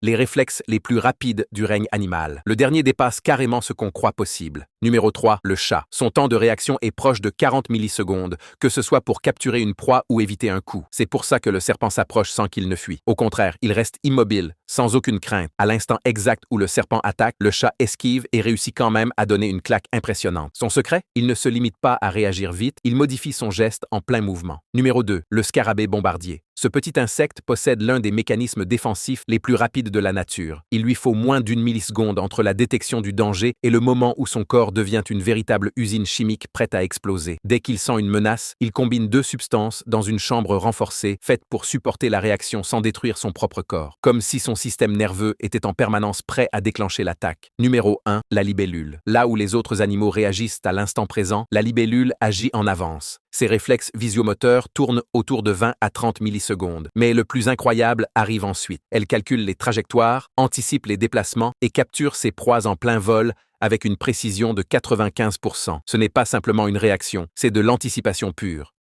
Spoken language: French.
les réflexes les plus rapides du règne animal. Le dernier dépasse carrément ce qu'on croit possible. Numéro 3, le chat. Son temps de réaction est proche de 40 millisecondes, que ce soit pour capturer une proie ou éviter un coup. C'est pour ça que le serpent s'approche sans qu'il ne fuit. Au contraire, il reste immobile, sans aucune crainte. À l'instant exact où le serpent attaque, le chat esquive et réussit quand même à donner une claque impressionnante. Son secret? Il ne se limite pas à réagir vite, il modifie son geste en plein mouvement. Numéro 2, le scarabée bombardier. Ce petit insecte possède l'un des mécanismes défensifs les plus rapides de la nature. Il lui faut moins d'une milliseconde entre la détection du danger et le moment où son corps devient une véritable usine chimique prête à exploser. Dès qu'il sent une menace, il combine deux substances dans une chambre renforcée, faite pour supporter la réaction sans détruire son propre corps, comme si son système nerveux était en permanence prêt à déclencher l'attaque. Numéro 1, la libellule. Là où les autres animaux réagissent à l'instant présent, la libellule agit en avance. Ses réflexes visiomoteurs tournent autour de 20 à 30 millisecondes. Mais le plus incroyable arrive ensuite. Elle calcule les trajectoires, anticipe les déplacements et capture ses proies en plein vol avec une précision de 95%. Ce n'est pas simplement une réaction, c'est de l'anticipation pure.